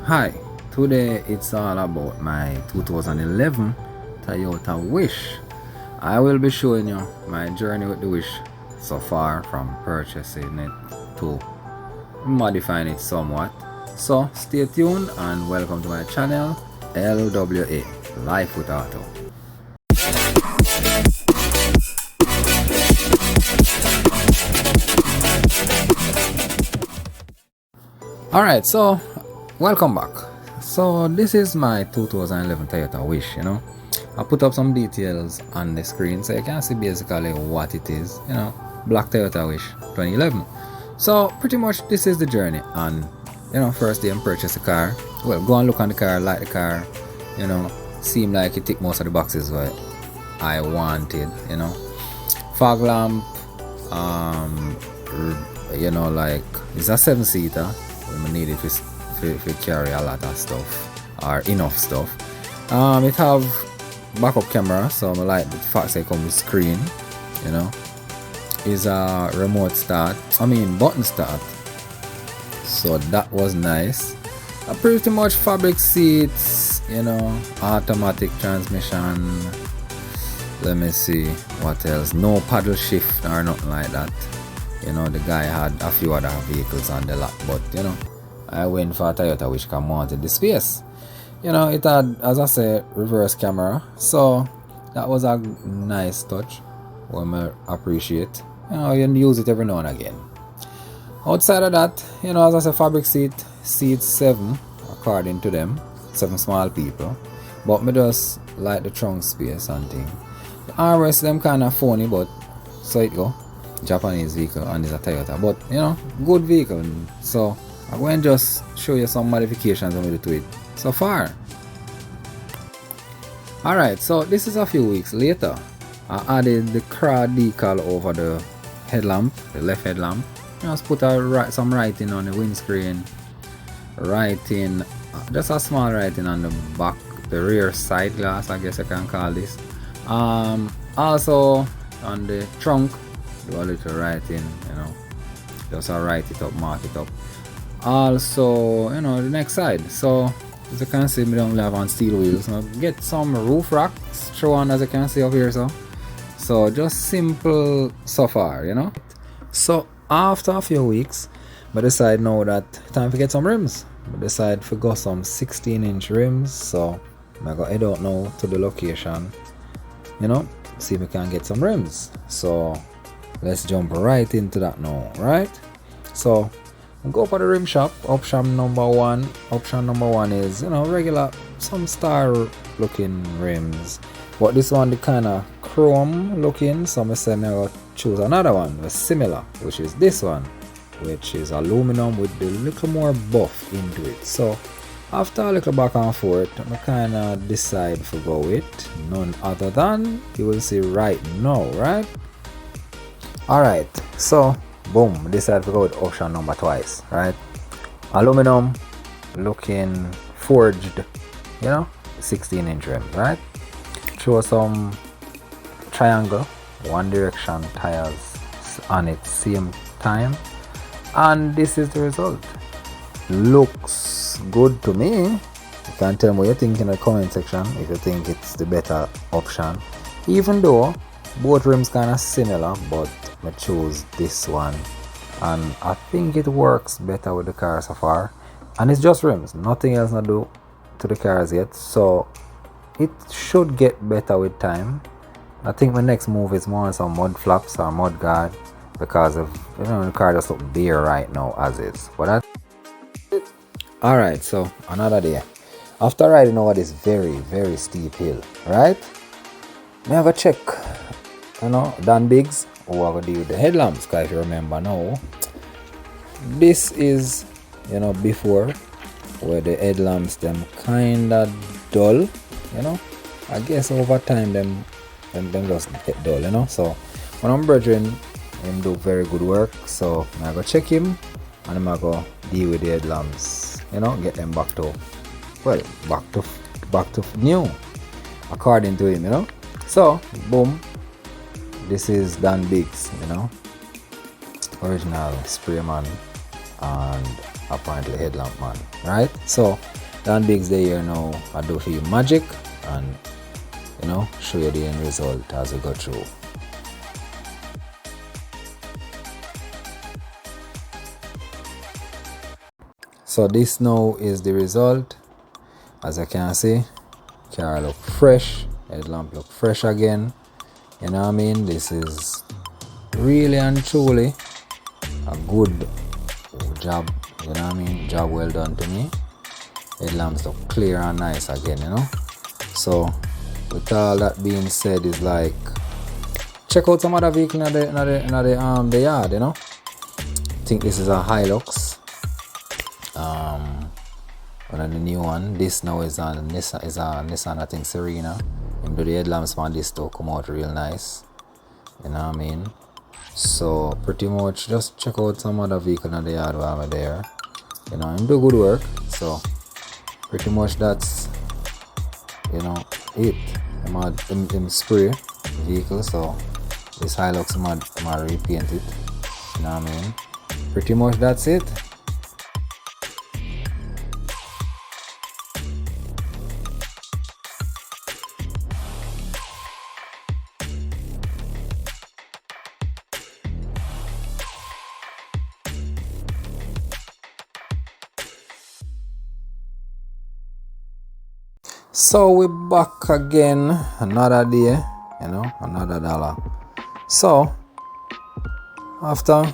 Hi, today it's all about my 2011 Toyota Wish. I will be showing you my journey with the Wish so far from purchasing it to modifying it somewhat. So stay tuned and welcome to my channel LWA Life with Auto. Alright, so welcome back. So this is my 2011 Toyota Wish. I put up some details on the screen so you can see basically what it is, black Toyota Wish 2011. So pretty much this is the journey. And first day I purchased the car. Well, go and look on the car, like the car, seem like it ticked most of the boxes what I wanted, fog lamp, like it's a 7-seater. We need it to carry a lot of stuff or enough stuff. It have backup camera, so I like the fact that it comes with screen. Is a remote start. Button start. So that was nice. Pretty much fabric seats. Automatic transmission. Let me see what else. No paddle shift or nothing like that. The guy had a few other vehicles on the lot, but I went for a Toyota which can wanted the space. It had, as I say, reverse camera, so that was a nice touch. One I appreciate. You use it every now and again. Outside of that, as I say, fabric seats 7 according to them, 7 small people. But me just like the trunk space and thing. The armrests them kind of phony, but so it go. Japanese vehicle and it's a Toyota, but good vehicle. So I'm going to just show you some modifications I'm going to do it so far. Alright, so this is a few weeks later. I added the car decal over the headlamp, the left headlamp. Just put some writing on the windscreen, writing, just a small writing on the back, the rear side glass, I guess I can call this. Also on the trunk, do a little writing, just write it up, mark it up. Also, the next side. So as you can see, we don't have on steel wheels. Now get some roof racks thrown, as you can see up here. So just simple so far, So after a few weeks, I decide now that time to get some rims. I decide to go some 16-inch rims. So I go head out now to the location, see if we can get some rims. So let's jump right into that now, right? So go for the rim shop. Option number one is regular, some star looking rims, but this one the kind of chrome looking, so I say I will choose another one that's similar, which is this one, which is aluminum with a little more buff into it. So after a little back and forth, I kind of decide to go with none other than, you will see right now, right? Alright, so boom, decide to go with option number twice, right? Aluminum looking forged, 16-inch rim, right? Show some triangle, one direction tires on it same time, and this is the result. Looks good to me. You can tell me what you think in the comment section if you think it's the better option, even though both rims kind of similar, but I choose this one and I think it works better with the car so far, and it's just rims, nothing else to do to the cars yet, so it should get better with time. I think my next move is more on some mud flaps or mud guard, because of the car just look bare right now as is. But that's it. Alright, so another day after riding over this very very steep hill, right? May I go check Dan Biggs, who are going to do the headlamps, because if you remember now, this is before, where the headlamps them kinda dull, I guess over time them just get dull, so when I'm brethren him do very good work, so I go check him and I'm go deal with the headlamps, get them back to new according to him, so boom. This is Dan Biggs, original spray man and apparently headlamp man, right? So Dan Biggs there here now. I do for you magic and show you the end result as we go through. So this now is the result. As I can see, car look fresh, headlamp look fresh again. You know what I mean? This is really and truly a good job, you know what I mean? Job well done to me. Headlamps look clear and nice again, So with all that being said, is like check out some other vehicle in the yard, I think this is a Hilux. One of the new one. This now is a Nissan, I think Serena. And the headlamps on this to come out real nice. You know what I mean? So pretty much just check out some other vehicle in the yard while I'm there. And do good work. So pretty much that's it. I'm spray vehicle, so this Hilux I'm repaint it. You know what I mean? Pretty much that's it. So we're back again, another day, another dollar. So after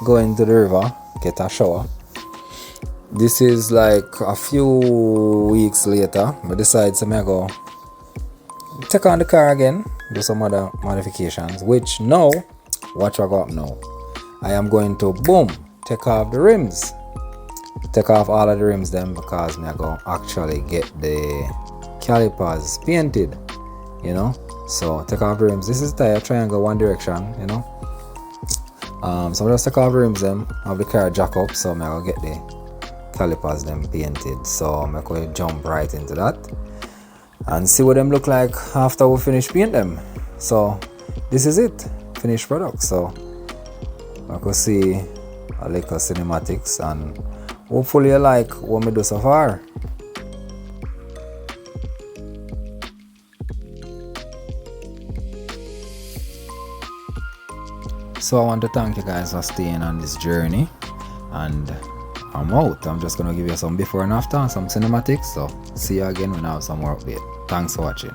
going to the river, get a shower. This is like a few weeks later, I decide to go take on the car again, do some other modifications, which now, watch what got up now. I am going to boom, take off the rims. Take off all of the rims then, because I go actually get the calipers painted, so take off the rims. This is tire triangle one direction, so I just take off the rims them, have the car jack up, so I'm gonna get the calipers them painted. So I'm going to jump right into that and see what them look like after we finish paint them. So this is it, finished product. So I could see a little cinematics, and hopefully you like what we do so far. So I want to thank you guys for staying on this journey, and I'm out. I'm just going to give you some before and after and some cinematics. So see you again when I have some more update. Thanks for watching.